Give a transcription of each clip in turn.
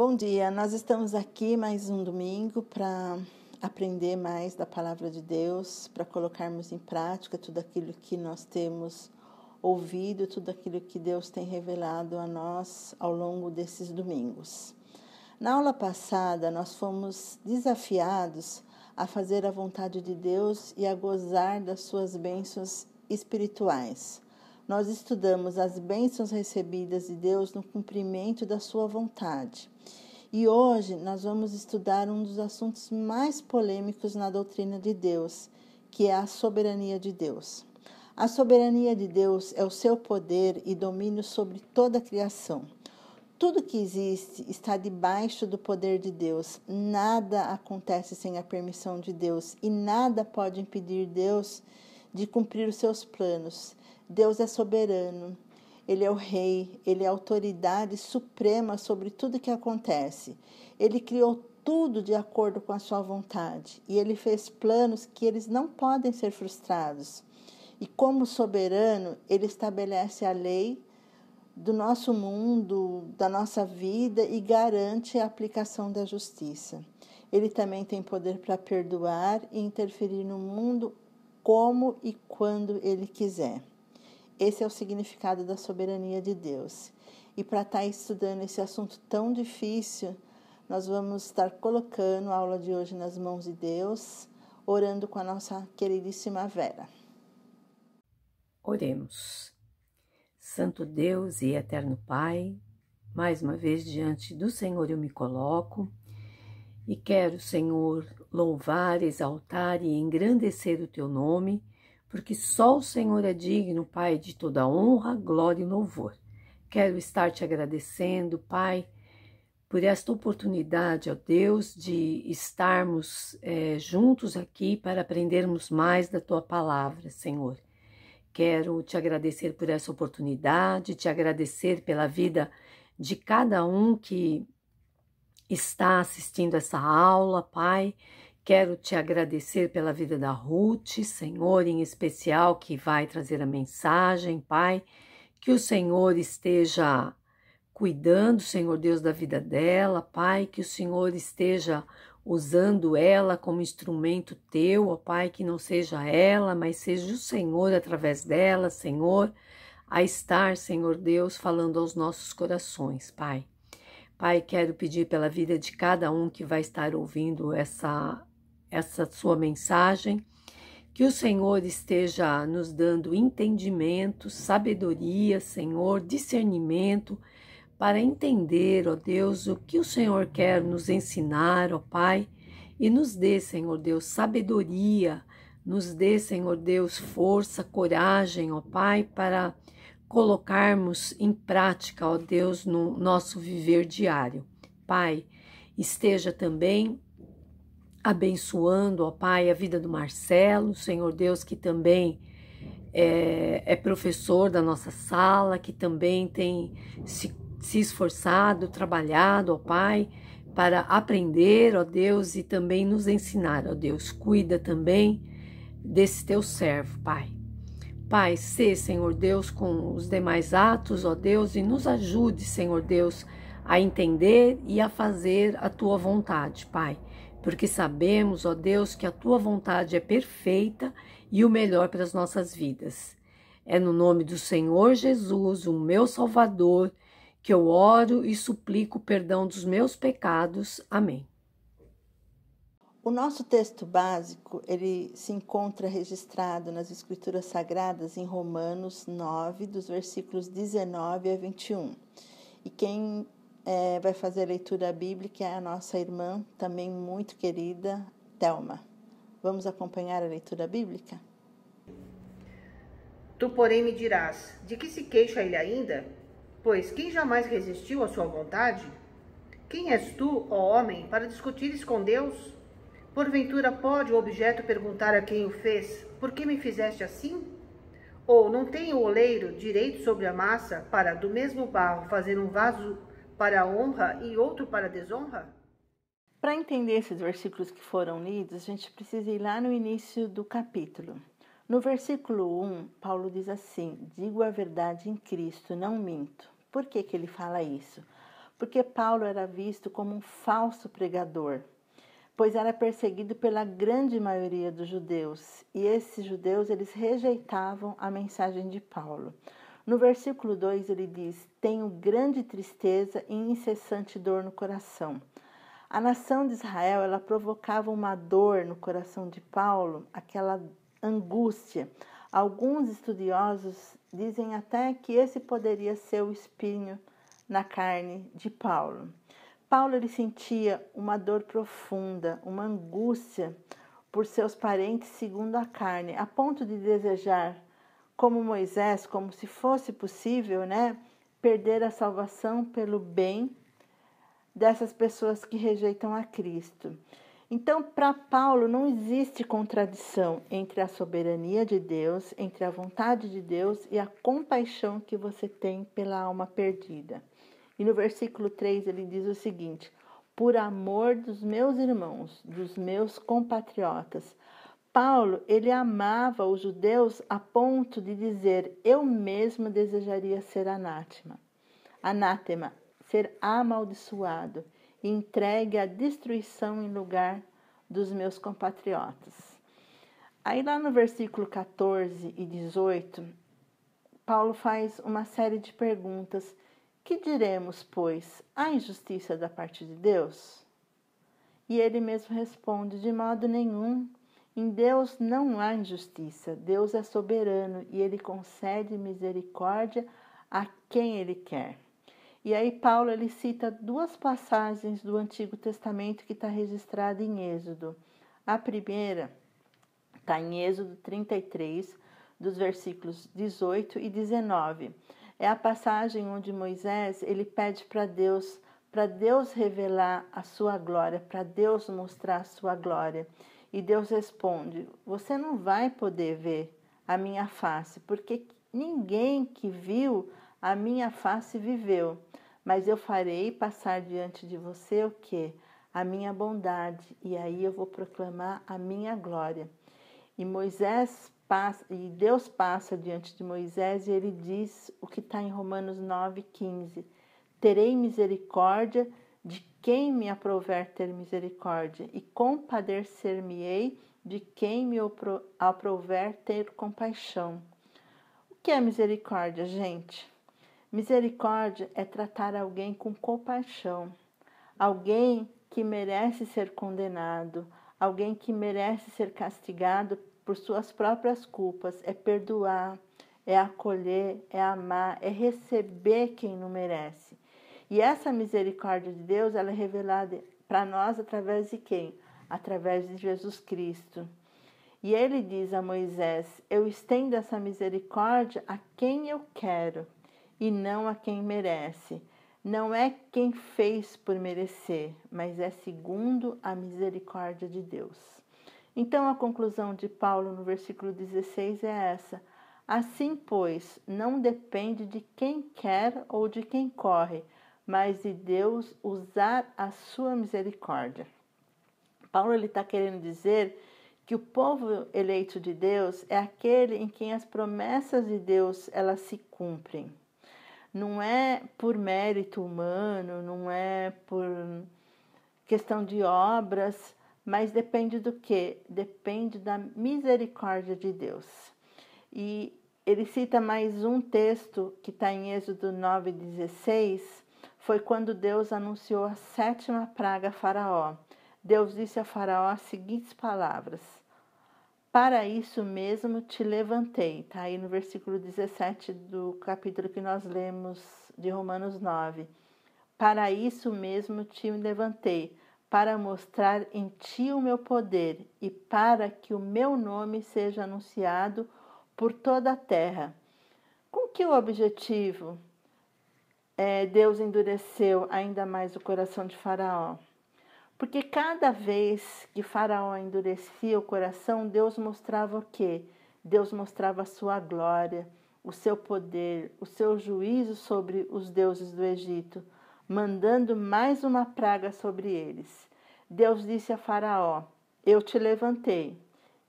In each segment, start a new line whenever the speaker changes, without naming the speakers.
Bom dia, nós estamos aqui mais um domingo para aprender mais da Palavra de Deus, para colocarmos em prática tudo aquilo que nós temos ouvido, tudo aquilo que Deus tem revelado a nós ao longo desses domingos. Na aula passada, nós fomos desafiados a fazer a vontade de Deus e a gozar das suas bênçãos espirituais. Nós estudamos as bênçãos recebidas de Deus no cumprimento da sua vontade. E hoje nós vamos estudar um dos assuntos mais polêmicos na doutrina de Deus, que é a soberania de Deus. A soberania de Deus é o seu poder e domínio sobre toda a criação. Tudo que existe está debaixo do poder de Deus. Nada acontece sem a permissão de Deus e nada pode impedir Deus de cumprir os seus planos. Deus é soberano. Ele é o rei, ele é a autoridade suprema sobre tudo que acontece. Ele criou tudo de acordo com a sua vontade e ele fez planos que eles não podem ser frustrados. E como soberano, ele estabelece a lei do nosso mundo, da nossa vida e garante a aplicação da justiça. Ele também tem poder para perdoar e interferir no mundo como e quando ele quiser. Esse é o significado da soberania de Deus. E para estar estudando esse assunto tão difícil, nós vamos estar colocando a aula de hoje nas mãos de Deus, orando com a nossa queridíssima Vera.
Oremos. Santo Deus e eterno Pai, mais uma vez diante do Senhor eu me coloco e quero, Senhor, louvar, exaltar e engrandecer o Teu nome, porque só o Senhor é digno, Pai, de toda honra, glória e louvor. Quero estar te agradecendo, Pai, por esta oportunidade, ó Deus, de estarmos juntos aqui para aprendermos mais da Tua palavra, Senhor. Quero te agradecer por essa oportunidade, te agradecer pela vida de cada um que está assistindo essa aula, Pai. Quero te agradecer pela vida da Ruth, Senhor, em especial, que vai trazer a mensagem, Pai. Que o Senhor esteja cuidando, Senhor Deus, da vida dela, Pai. Que o Senhor esteja usando ela como instrumento teu, ó Pai, que não seja ela, mas seja o Senhor através dela, Senhor, a estar, Senhor Deus, falando aos nossos corações, Pai. Pai, quero pedir pela vida de cada um que vai estar ouvindo essa sua mensagem, que o Senhor esteja nos dando entendimento, sabedoria, Senhor, discernimento, para entender, ó Deus, o que o Senhor quer nos ensinar, ó Pai, e nos dê, Senhor Deus, sabedoria, nos dê, Senhor Deus, força, coragem, ó Pai, para colocarmos em prática, ó Deus, no nosso viver diário. Pai, esteja também abençoando, ó Pai, a vida do Marcelo, Senhor Deus, que também é professor da nossa sala, que também tem se esforçado, trabalhado, ó Pai, para aprender, ó Deus, e também nos ensinar, ó Deus. Cuida também desse teu servo, Pai. Pai, sê, Senhor Deus, com os demais atos, ó Deus, e nos ajude, Senhor Deus, a entender e a fazer a tua vontade, Pai. Porque sabemos, ó Deus, que a tua vontade é perfeita e o melhor para as nossas vidas. É no nome do Senhor Jesus, o meu Salvador, que eu oro e suplico o perdão dos meus pecados. Amém.
O nosso texto básico, ele se encontra registrado nas Escrituras Sagradas em Romanos 9, dos versículos 19 a 21. E quem vai fazer a leitura bíblica é a nossa irmã, também muito querida, Thelma. Vamos acompanhar a leitura bíblica?
Tu, porém, me dirás, de que se queixa ele ainda? Pois quem jamais resistiu à sua vontade? Quem és tu, ó homem, para discutires com Deus? Porventura pode o objeto perguntar a quem o fez, por que me fizeste assim? Ou não tem o oleiro direito sobre a massa para, do mesmo barro, fazer um vaso para a honra e outro para a desonra?
Para entender esses versículos que foram lidos, a gente precisa ir lá no início do capítulo. No versículo 1, Paulo diz assim: digo a verdade em Cristo, não minto. Por que ele fala isso? porque Paulo era visto como um falso pregador, pois era perseguido pela grande maioria dos judeus, e esses judeus eles rejeitavam a mensagem de Paulo. No versículo 2 ele diz: "Tenho grande tristeza e incessante dor no coração." A nação de Israel, ela provocava uma dor no coração de Paulo, aquela angústia. Alguns estudiosos dizem até que esse poderia ser o espinho na carne de Paulo. Paulo ele sentia uma dor profunda, uma angústia por seus parentes segundo a carne, a ponto de desejar, como Moisés, como se fosse possível, perder a salvação pelo bem dessas pessoas que rejeitam a Cristo. Então, para Paulo, não existe contradição entre a soberania de Deus, entre a vontade de Deus e a compaixão que você tem pela alma perdida. E no versículo 3 ele diz o seguinte: "Por amor dos meus irmãos, dos meus compatriotas." Paulo, ele amava os judeus a ponto de dizer: "Eu mesmo desejaria ser anátema, ser amaldiçoado e entregue à destruição em lugar dos meus compatriotas." Aí lá no versículo 14 e 18, Paulo faz uma série de perguntas. Que diremos, pois? Há injustiça da parte de Deus? E ele mesmo responde: de modo nenhum. Em Deus não há injustiça. Deus é soberano e ele concede misericórdia a quem ele quer. E aí Paulo ele cita duas passagens do Antigo Testamento que está registrada em Êxodo. A primeira está em Êxodo 33, dos versículos 18 e 19. É a passagem onde Moisés ele pede para Deus revelar a sua glória, para Deus mostrar a sua glória. E Deus responde: você não vai poder ver a minha face, porque ninguém que viu a minha face viveu. Mas eu farei passar diante de você o quê? A minha bondade, e aí eu vou proclamar a minha glória. E Deus passa diante de Moisés e ele diz o que está em Romanos 9,15. Terei misericórdia de quem me aprouver ter misericórdia, e compadecer-me-ei de quem me aprouver ter compaixão. O que é misericórdia, gente? Misericórdia é tratar alguém com compaixão, alguém que merece ser condenado, alguém que merece ser castigado por suas próprias culpas. É perdoar, é acolher, é amar, é receber quem não merece. E essa misericórdia de Deus, ela é revelada para nós através de quem? Através de Jesus Cristo. E ele diz a Moisés: eu estendo essa misericórdia a quem eu quero e não a quem merece. Não é quem fez por merecer, mas é segundo a misericórdia de Deus. Então a conclusão de Paulo no versículo 16 é essa: assim, pois, não depende de quem quer ou de quem corre, mas de Deus usar a sua misericórdia. Paulo está querendo dizer que o povo eleito de Deus é aquele em quem as promessas de Deus elas se cumprem. Não é por mérito humano, não é por questão de obras, mas depende do quê? Depende da misericórdia de Deus. E ele cita mais um texto que está em Êxodo 9,16, foi quando Deus anunciou a 7ª praga a Faraó. Deus disse a Faraó as seguintes palavras: para isso mesmo te levantei. Está aí no versículo 17 do capítulo que nós lemos de Romanos 9. Para isso mesmo te levantei, para mostrar em ti o meu poder e para que o meu nome seja anunciado por toda a terra. Com que objetivo Deus endureceu ainda mais o coração de Faraó? Porque cada vez que Faraó endurecia o coração, Deus mostrava o quê? Deus mostrava a sua glória, o seu poder, o seu juízo sobre os deuses do Egito, mandando mais uma praga sobre eles. Deus disse a Faraó: eu te levantei.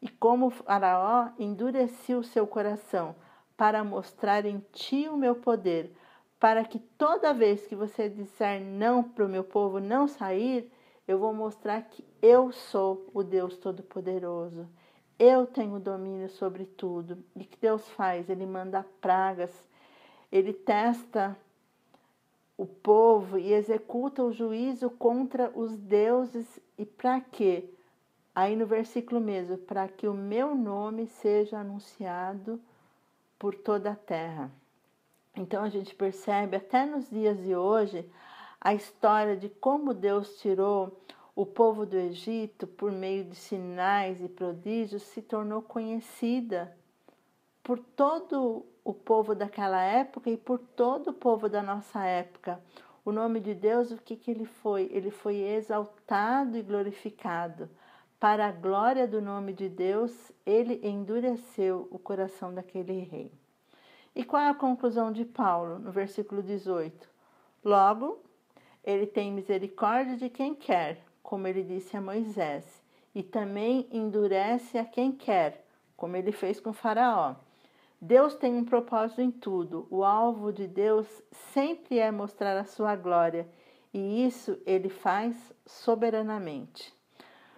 E como Faraó endurecia o seu coração para mostrar em ti o meu poder, para que toda vez que você disser não para o meu povo não sair, eu vou mostrar que eu sou o Deus Todo-Poderoso. Eu tenho domínio sobre tudo. E o que Deus faz? Ele manda pragas, ele testa o povo e executa o juízo contra os deuses. E para quê? Aí no versículo mesmo, para que o meu nome seja anunciado por toda a terra. Então a gente percebe até nos dias de hoje a história de como Deus tirou o povo do Egito por meio de sinais e prodígios, se tornou conhecida por todo o povo daquela época e por todo o povo da nossa época. O nome de Deus, o que ele foi? Ele foi exaltado e glorificado. Para a glória do nome de Deus, ele endureceu o coração daquele rei. E qual é a conclusão de Paulo no versículo 18? Logo, ele tem misericórdia de quem quer, como ele disse a Moisés, e também endurece a quem quer, como ele fez com Faraó. Deus tem um propósito em tudo. O alvo de Deus sempre é mostrar a sua glória, e isso ele faz soberanamente.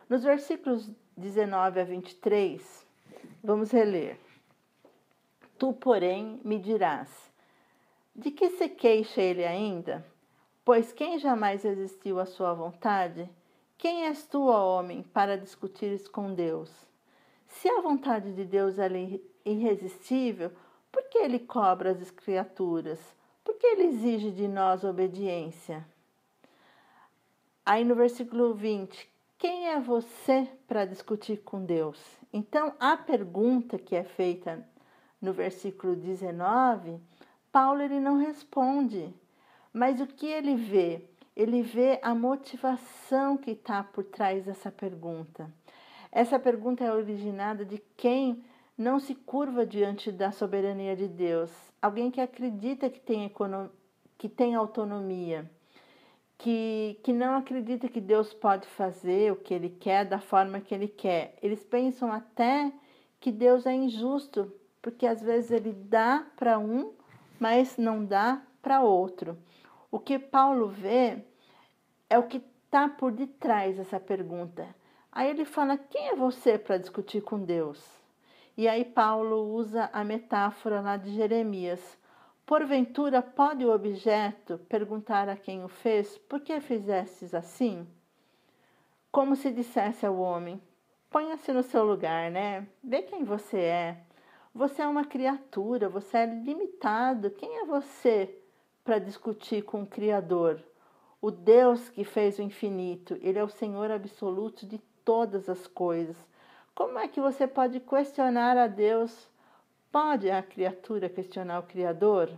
Nos versículos 19 a 23, vamos reler. Tu, porém, me dirás, de que se queixa ele ainda? Pois quem jamais resistiu à sua vontade? Quem és tu, ó homem, para discutires com Deus? Se a vontade de Deus é irresistível, por que ele cobra as criaturas? Por que ele exige de nós obediência? Aí no versículo 20, quem é você para discutir com Deus? Então, a pergunta que é feita no versículo 19, Paulo ele não responde. Mas o que ele vê? Ele vê a motivação que está por trás dessa pergunta. Essa pergunta é originada de quem não se curva diante da soberania de Deus. Alguém que acredita que tem autonomia. Que não acredita que Deus pode fazer o que Ele quer, da forma que Ele quer. Eles pensam até que Deus é injusto, porque às vezes Ele dá para um, mas não dá para outro. O que Paulo vê é o que está por detrás dessa pergunta. Aí ele fala, quem é você para discutir com Deus? E aí Paulo usa a metáfora lá de Jeremias. Porventura pode o objeto perguntar a quem o fez, por que fizestes assim? Como se dissesse ao homem, ponha-se no seu lugar, né? Vê quem você é. Você é uma criatura, você é limitado. Quem é você para discutir com o Criador? O Deus que fez o infinito, Ele é o Senhor absoluto de todas as coisas. Como é que você pode questionar a Deus? Pode a criatura questionar o Criador?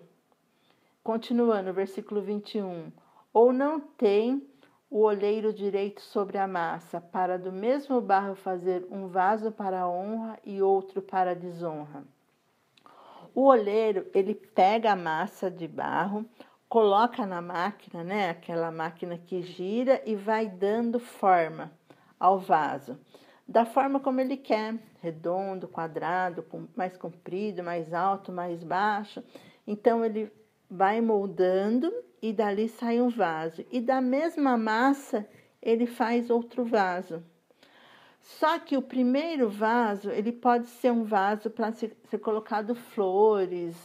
Continuando, versículo 21. Ou não tem o olheiro direito sobre a massa, para do mesmo barro fazer um vaso para a honra e outro para a desonra? O olheiro, ele pega a massa de barro, coloca na máquina, né? Aquela máquina que gira e vai dando forma ao vaso. Da forma como ele quer, redondo, quadrado, mais comprido, mais alto, mais baixo. Então, ele vai moldando e dali sai um vaso. E da mesma massa, ele faz outro vaso. Só que o primeiro vaso, ele pode ser um vaso para ser colocado flores,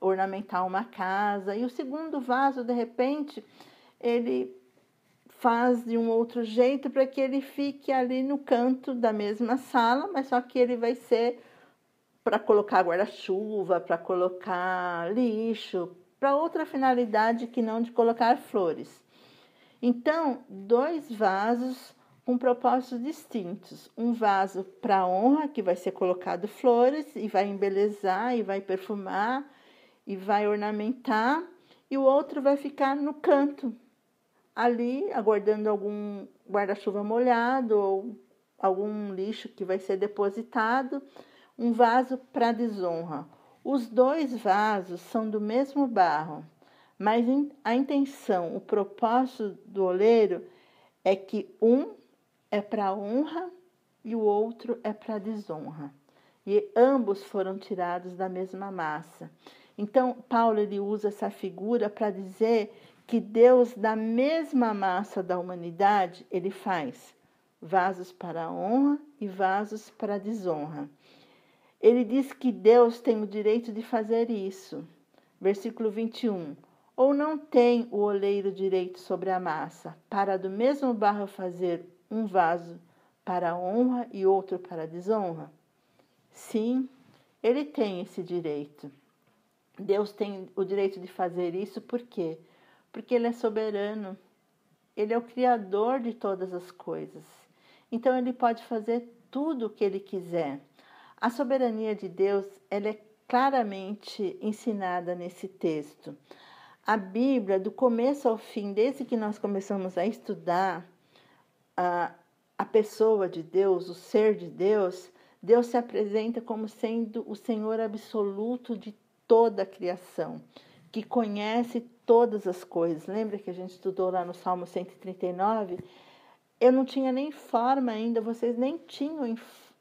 ornamentar uma casa. E o segundo vaso, de repente, ele faz de um outro jeito para que ele fique ali no canto da mesma sala, mas só que ele vai ser para colocar guarda-chuva, para colocar lixo, para outra finalidade que não de colocar flores. Então, dois vasos com propósitos distintos. Um vaso para honra, que vai ser colocado flores e vai embelezar, e vai perfumar, e vai ornamentar, e o outro vai ficar no canto, ali aguardando algum guarda-chuva molhado ou algum lixo que vai ser depositado, um vaso para desonra. Os dois vasos são do mesmo barro, mas a intenção, o propósito do oleiro é que um é para honra e o outro é para desonra. E ambos foram tirados da mesma massa. Então, Paulo ele usa essa figura para dizer que Deus, da mesma massa da humanidade, ele faz vasos para a honra e vasos para a desonra. Ele diz que Deus tem o direito de fazer isso. Versículo 21. Ou não tem o oleiro direito sobre a massa, para do mesmo barro fazer um vaso para a honra e outro para a desonra? Sim, ele tem esse direito. Deus tem o direito de fazer isso, por quê? Porque ele é soberano. Ele é o criador de todas as coisas. Então ele pode fazer tudo o que ele quiser. A soberania de Deus, ela é claramente ensinada nesse texto. A Bíblia, do começo ao fim, desde que nós começamos a estudar a pessoa de Deus, o ser de Deus, Deus se apresenta como sendo o Senhor absoluto de toda a criação, que conhece todas as coisas. Lembra que a gente estudou lá no Salmo 139? Eu não tinha nem forma ainda, vocês nem tinham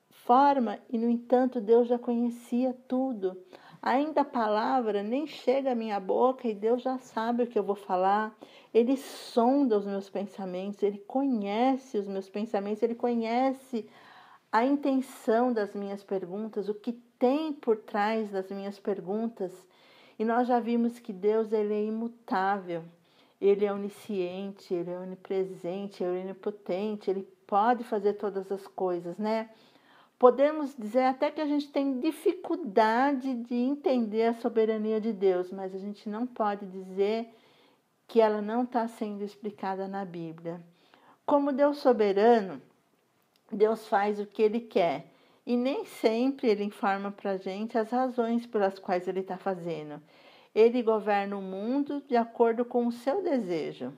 forma, e no entanto Deus já conhecia tudo. Ainda a palavra nem chega à minha boca e Deus já sabe o que eu vou falar. Ele sonda os meus pensamentos, Ele conhece os meus pensamentos, Ele conhece a intenção das minhas perguntas, o que tem por trás das minhas perguntas. E nós já vimos que Deus ele é imutável, Ele é onisciente, Ele é onipresente, Ele é onipotente, Ele pode fazer todas as coisas, né? Podemos dizer até que a gente tem dificuldade de entender a soberania de Deus, mas a gente não pode dizer que ela não está sendo explicada na Bíblia. Como Deus soberano, Deus faz o que Ele quer e nem sempre Ele informa para a gente as razões pelas quais Ele está fazendo. Ele governa o mundo de acordo com o seu desejo,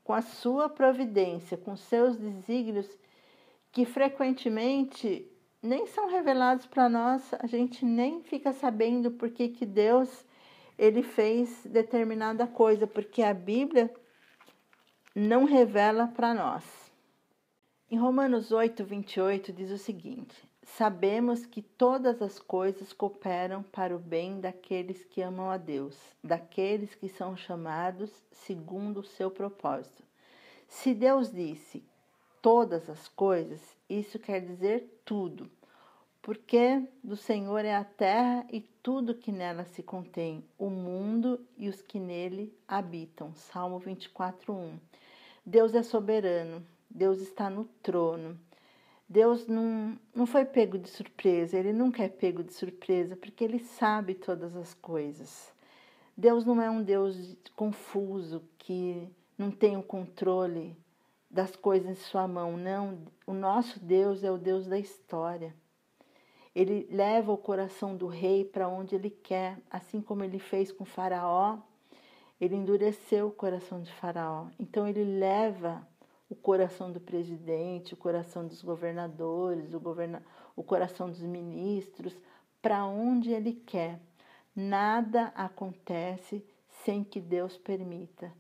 com a sua providência, com seus desígnios que frequentemente nem são revelados para nós, a gente nem fica sabendo por que Deus ele fez determinada coisa, porque a Bíblia não revela para nós. Em Romanos 8:28 diz o seguinte: sabemos que todas as coisas cooperam para o bem daqueles que amam a Deus, daqueles que são chamados segundo o seu propósito. Se Deus disse todas as coisas, isso quer dizer tudo, porque do Senhor é a terra e tudo que nela se contém, o mundo e os que nele habitam. Salmo 24:1. Deus é soberano, Deus está no trono. Deus não foi pego de surpresa, Ele nunca é pego de surpresa, porque Ele sabe todas as coisas. Deus não é um Deus confuso, que não tem o controle das coisas em sua mão, não. O nosso Deus é o Deus da história. Ele leva o coração do rei para onde ele quer, assim como ele fez com Faraó, ele endureceu o coração de Faraó. Então ele leva o coração do presidente, o coração dos governadores, o coração dos ministros, para onde ele quer. Nada acontece sem que Deus permita,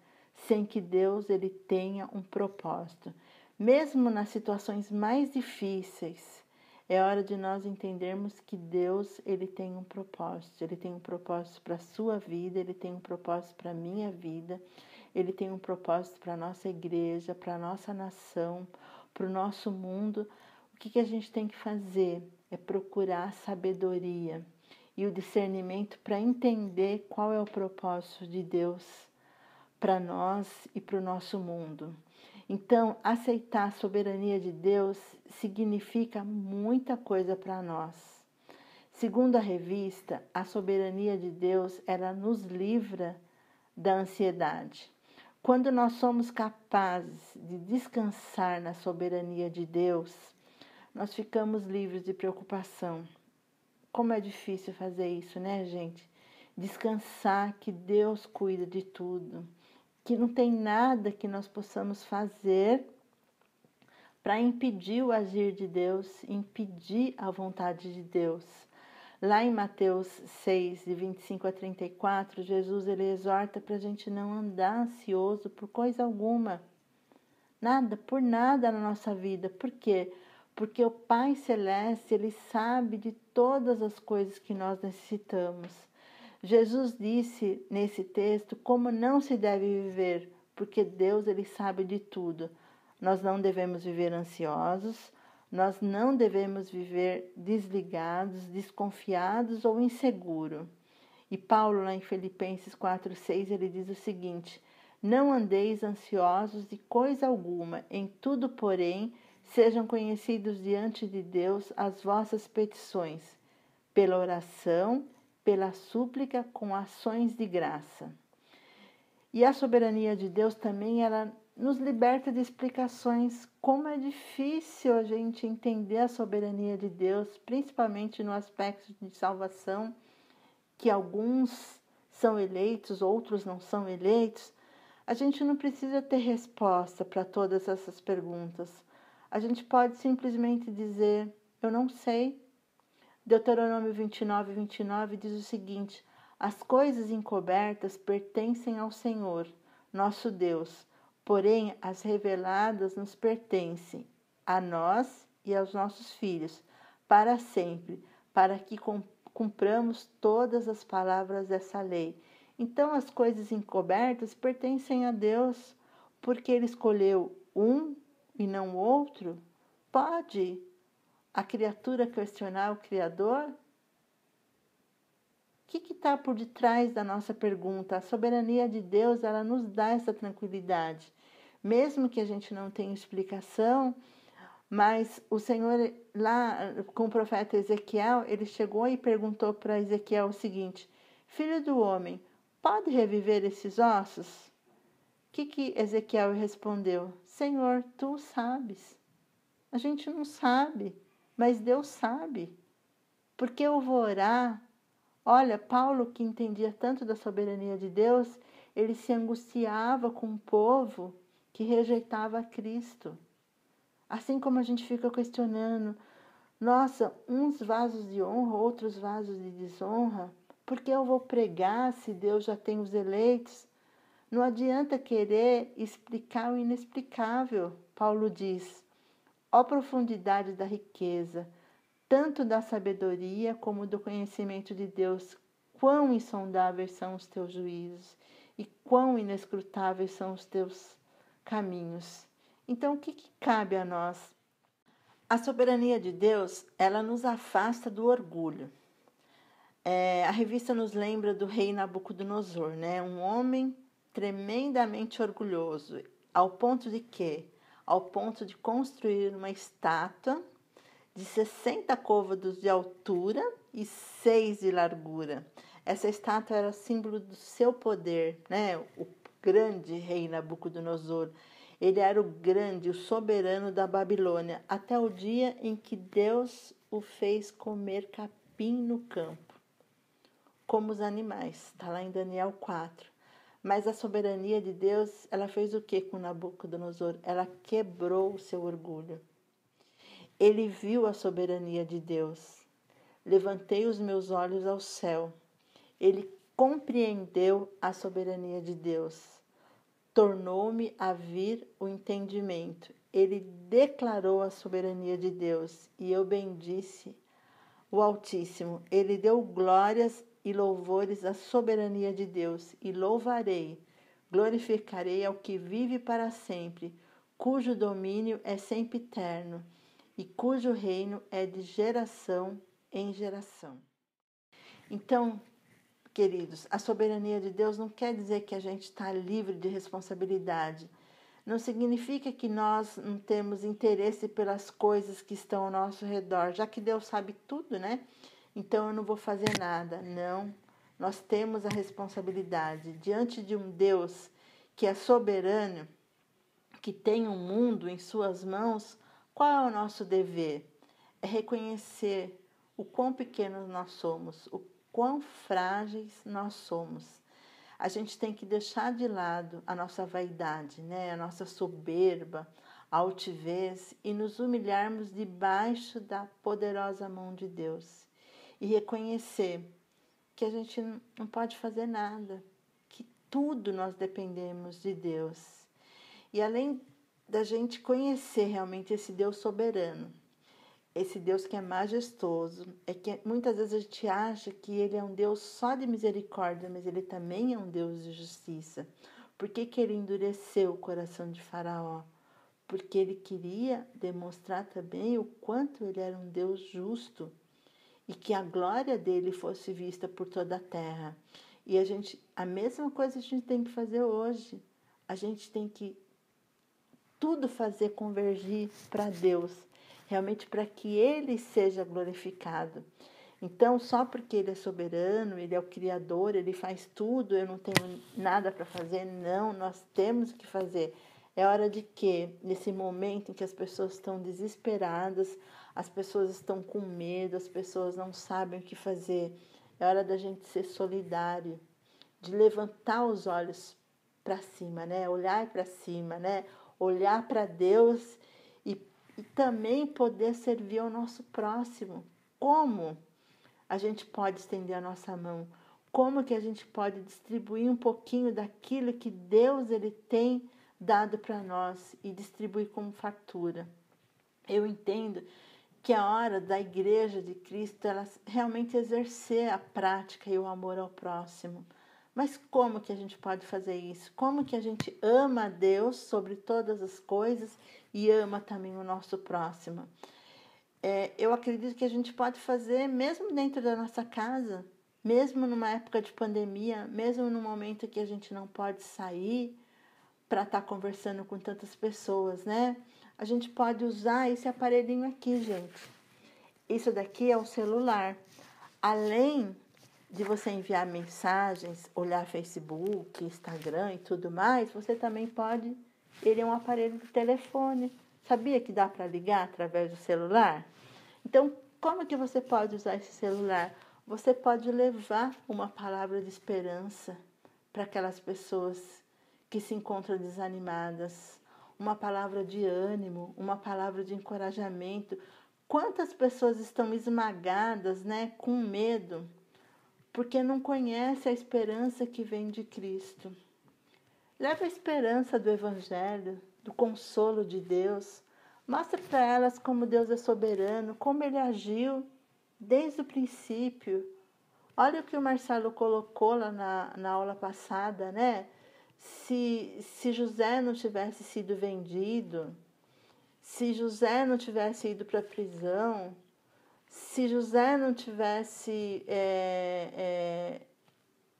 sem que Deus ele tenha um propósito. Mesmo nas situações mais difíceis, é hora de nós entendermos que Deus ele tem um propósito. Ele tem um propósito para a sua vida, Ele tem um propósito para a minha vida, Ele tem um propósito para a nossa igreja, para a nossa nação, para o nosso mundo. O que a gente tem que fazer é procurar sabedoria e o discernimento para entender qual é o propósito de Deus para nós e para o nosso mundo. Então, aceitar a soberania de Deus significa muita coisa para nós. Segundo a revista, a soberania de Deus, ela nos livra da ansiedade. Quando nós somos capazes de descansar na soberania de Deus, nós ficamos livres de preocupação. Como é difícil fazer isso, né, gente? Descansar que Deus cuida de tudo, que não tem nada que nós possamos fazer para impedir o agir de Deus, impedir a vontade de Deus. Lá em Mateus 6, de 25 a 34, Jesus ele exorta para a gente não andar ansioso por coisa alguma. Nada, por nada na nossa vida. Por quê? Porque o Pai Celeste, Ele sabe de todas as coisas que nós necessitamos. Jesus disse nesse texto como não se deve viver, porque Deus ele sabe de tudo. Nós não devemos viver ansiosos, nós não devemos viver desligados, desconfiados ou inseguros. E Paulo, lá em Filipenses 4,6, ele diz o seguinte: não andeis ansiosos de coisa alguma, em tudo, porém, sejam conhecidos diante de Deus as vossas petições, pela oração, pela súplica, com ações de graça. E a soberania de Deus também, ela nos liberta de explicações. Como é difícil a gente entender a soberania de Deus, principalmente no aspecto de salvação, que alguns são eleitos, outros não são eleitos. A gente não precisa ter resposta para todas essas perguntas. A gente pode simplesmente dizer, eu não sei. Deuteronômio 29 diz o seguinte: as coisas encobertas pertencem ao Senhor, nosso Deus, porém as reveladas nos pertencem, a nós e aos nossos filhos, para sempre, para que cumpramos todas as palavras dessa lei. Então as coisas encobertas pertencem a Deus, porque Ele escolheu um e não outro. Pode a criatura questionar o Criador? O que está por detrás da nossa pergunta? A soberania de Deus, ela nos dá essa tranquilidade. Mesmo que a gente não tenha explicação, mas o Senhor, lá com o profeta Ezequiel, ele chegou e perguntou para Ezequiel o seguinte: filho do homem, pode reviver esses ossos? O que Ezequiel respondeu? Senhor, tu sabes. A gente não sabe, mas Deus sabe. Porque eu vou orar. Olha, Paulo, que entendia tanto da soberania de Deus, ele se angustiava com um povo que rejeitava Cristo. Assim como a gente fica questionando, nossa, uns vasos de honra, outros vasos de desonra, por que eu vou pregar se Deus já tem os eleitos? Não adianta querer explicar o inexplicável. Paulo diz: ó profundidade da riqueza, tanto da sabedoria como do conhecimento de Deus, quão insondáveis são os teus juízos e quão inescrutáveis são os teus caminhos. Então, o que cabe a nós? A soberania de Deus, ela nos afasta do orgulho. A revista nos lembra do rei Nabucodonosor, né? Um homem tremendamente orgulhoso, ao ponto de quê? Ao ponto de construir uma estátua de 60 côvados de altura e 6 de largura. Essa estátua era símbolo do seu poder, né? O grande rei Nabucodonosor. Ele era o grande, o soberano da Babilônia, até o dia em que Deus o fez comer capim no campo, como os animais. Está lá em Daniel 4. Mas a soberania de Deus, ela fez o que com Nabucodonosor? Ela quebrou o seu orgulho. Ele viu a soberania de Deus. Levantei os meus olhos ao céu. Ele compreendeu a soberania de Deus. Tornou-me a vir o entendimento. Ele declarou a soberania de Deus e eu bendisse o Altíssimo. Ele deu glórias e louvores à soberania de Deus e louvarei, glorificarei ao que vive para sempre, cujo domínio é sempre eterno e cujo reino é de geração em geração. Então, queridos, a soberania de Deus não quer dizer que a gente está livre de responsabilidade. Não significa que nós não temos interesse pelas coisas que estão ao nosso redor, já que Deus sabe tudo, né? Então eu não vou fazer nada. Não, nós temos a responsabilidade diante de um Deus que é soberano, que tem um mundo em suas mãos. Qual é o nosso dever? É reconhecer o quão pequenos nós somos, o quão frágeis nós somos. A gente tem que deixar de lado a nossa vaidade, né? A nossa soberba, a altivez e nos humilharmos debaixo da poderosa mão de Deus. E reconhecer que a gente não pode fazer nada, que tudo nós dependemos de Deus. E além da gente conhecer realmente esse Deus soberano, esse Deus que é majestoso, é que muitas vezes a gente acha que ele é um Deus só de misericórdia, mas ele também é um Deus de justiça. Por que que ele endureceu o coração de Faraó? Porque ele queria demonstrar também o quanto ele era um Deus justo e que a glória dele fosse vista por toda a terra. E a mesma coisa a gente tem que fazer hoje. A gente tem que tudo fazer convergir para Deus, realmente para que ele seja glorificado. Então, só porque ele é soberano, ele é o Criador, ele faz tudo, eu não tenho nada para fazer, não, nós temos que fazer. É hora de que, nesse momento em que as pessoas estão desesperadas, as pessoas estão com medo, as pessoas não sabem o que fazer, é hora da gente ser solidário, de levantar os olhos para cima, né? Olhar para cima, né? Olhar para Deus e também poder servir ao nosso próximo. Como a gente pode estender a nossa mão? Como que a gente pode distribuir um pouquinho daquilo que Deus ele tem dado para nós e distribuir como fartura? Eu entendo que é a hora da Igreja de Cristo ela realmente exercer a prática e o amor ao próximo. Mas como que a gente pode fazer isso? Como que a gente ama a Deus sobre todas as coisas e ama também o nosso próximo? Eu acredito que a gente pode fazer mesmo dentro da nossa casa, mesmo numa época de pandemia, mesmo no momento que a gente não pode sair para estar conversando com tantas pessoas, né? A gente pode usar esse aparelhinho aqui, gente. Isso daqui é o celular. Além de você enviar mensagens, olhar Facebook, Instagram e tudo mais, você também pode... Ele é um aparelho de telefone. Sabia que dá para ligar através do celular? Então, como que você pode usar esse celular? Você pode levar uma palavra de esperança para aquelas pessoas que se encontram desanimadas, uma palavra de ânimo, uma palavra de encorajamento. Quantas pessoas estão esmagadas, né, com medo, porque não conhecem a esperança que vem de Cristo? Leva a esperança do Evangelho, do consolo de Deus. Mostra para elas como Deus é soberano, como Ele agiu desde o princípio. Olha o que o Marcelo colocou lá na aula passada, né? Se José não tivesse sido vendido, se José não tivesse ido para a prisão, se José não tivesse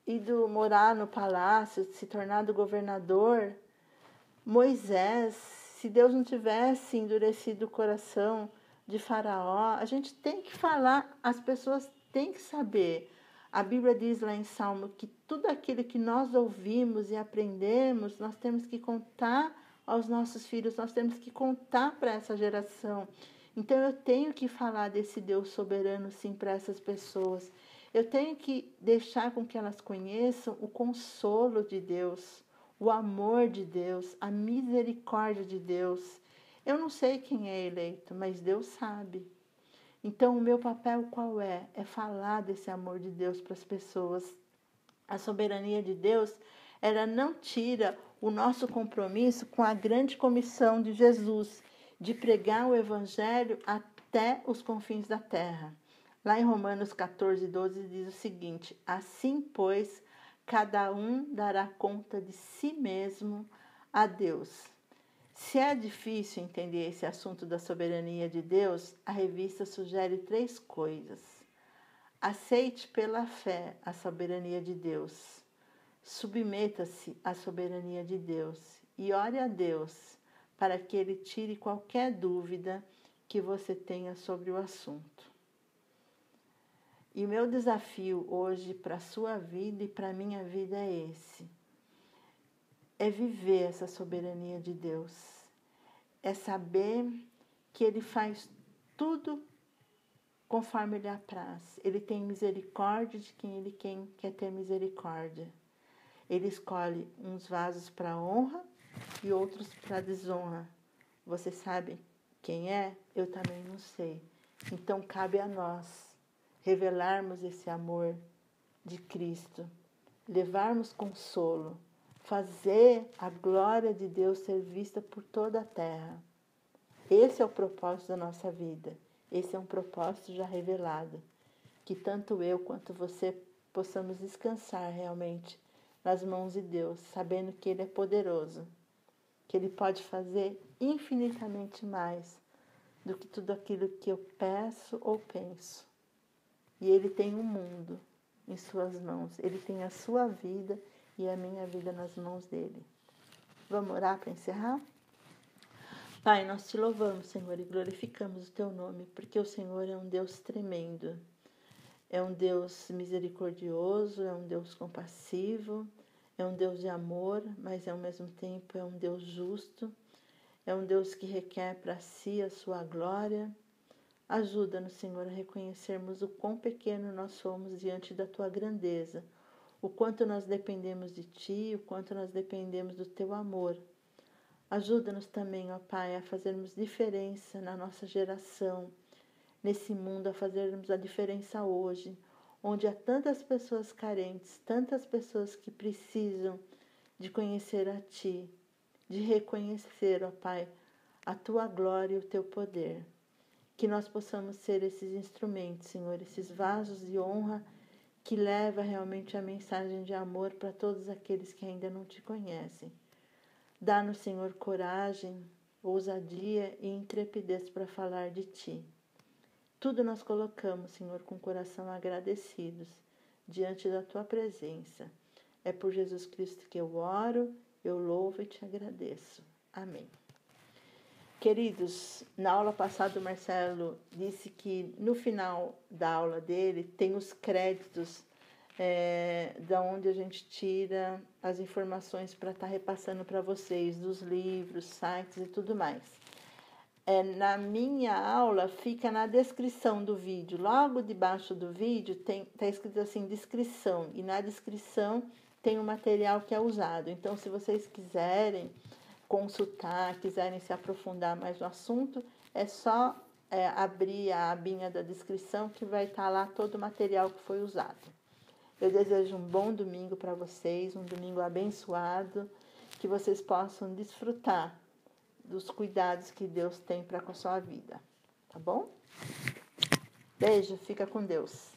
ido morar no palácio, se tornado governador, Moisés, se Deus não tivesse endurecido o coração de Faraó, a gente tem que falar, as pessoas têm que saber. A Bíblia diz lá em Salmo que tudo aquilo que nós ouvimos e aprendemos, nós temos que contar aos nossos filhos, nós temos que contar para essa geração. Então eu tenho que falar desse Deus soberano sim para essas pessoas. Eu tenho que deixar com que elas conheçam o consolo de Deus, o amor de Deus, a misericórdia de Deus. Eu não sei quem é eleito, mas Deus sabe. Então, o meu papel qual é? É falar desse amor de Deus para as pessoas. A soberania de Deus, ela não tira o nosso compromisso com a grande comissão de Jesus, de pregar o Evangelho até os confins da terra. Lá em Romanos 14, 12, diz o seguinte: assim, pois, cada um dará conta de si mesmo a Deus. Se é difícil entender esse assunto da soberania de Deus, a revista sugere 3 coisas. Aceite pela fé a soberania de Deus. Submeta-se à soberania de Deus e ore a Deus para que Ele tire qualquer dúvida que você tenha sobre o assunto. E o meu desafio hoje para a sua vida e para a minha vida é esse. É viver essa soberania de Deus. É saber que Ele faz tudo conforme Ele apraz. Ele tem misericórdia de quem Ele quer ter misericórdia. Ele escolhe uns vasos para honra e outros para desonra. Você sabe quem é? Eu também não sei. Então cabe a nós revelarmos esse amor de Cristo, levarmos consolo, fazer a glória de Deus ser vista por toda a terra. Esse é o propósito da nossa vida. Esse é um propósito já revelado, que tanto eu quanto você possamos descansar realmente nas mãos de Deus, sabendo que Ele é poderoso, que Ele pode fazer infinitamente mais do que tudo aquilo que eu peço ou penso. E Ele tem um mundo em suas mãos, Ele tem a sua vida e a minha vida nas mãos dEle. Vamos orar para encerrar? Pai, nós te louvamos, Senhor, e glorificamos o teu nome, porque o Senhor é um Deus tremendo, é um Deus misericordioso, é um Deus compassivo, é um Deus de amor, mas ao mesmo tempo é um Deus justo, é um Deus que requer para si a sua glória. Ajuda-nos, Senhor, a reconhecermos o quão pequeno nós somos diante da tua grandeza, o quanto nós dependemos de ti, o quanto nós dependemos do teu amor. Ajuda-nos também, ó Pai, a fazermos diferença na nossa geração, nesse mundo, a fazermos a diferença hoje, onde há tantas pessoas carentes, tantas pessoas que precisam de conhecer a Ti, de reconhecer, ó Pai, a Tua glória e o Teu poder. Que nós possamos ser esses instrumentos, Senhor, esses vasos de honra que levam realmente a mensagem de amor para todos aqueles que ainda não Te conhecem. Dá-nos, Senhor, coragem, ousadia e intrepidez para falar de Ti. Tudo nós colocamos, Senhor, com o coração agradecidos diante da Tua presença. É por Jesus Cristo que eu oro, eu louvo e Te agradeço. Amém. Queridos, na aula passada o Marcelo disse que no final da aula dele tem os créditos da onde a gente tira as informações para estar repassando para vocês, dos livros, sites e tudo mais. Na minha aula fica na descrição do vídeo, logo debaixo do vídeo está escrito assim, descrição, e na descrição tem o material que é usado. Então, se vocês quiserem consultar, quiserem se aprofundar mais no assunto, é só abrir a abinha da descrição que vai estar lá todo o material que foi usado. Eu desejo um bom domingo para vocês, um domingo abençoado, que vocês possam desfrutar dos cuidados que Deus tem para com a sua vida, tá bom? Beijo, fica com Deus.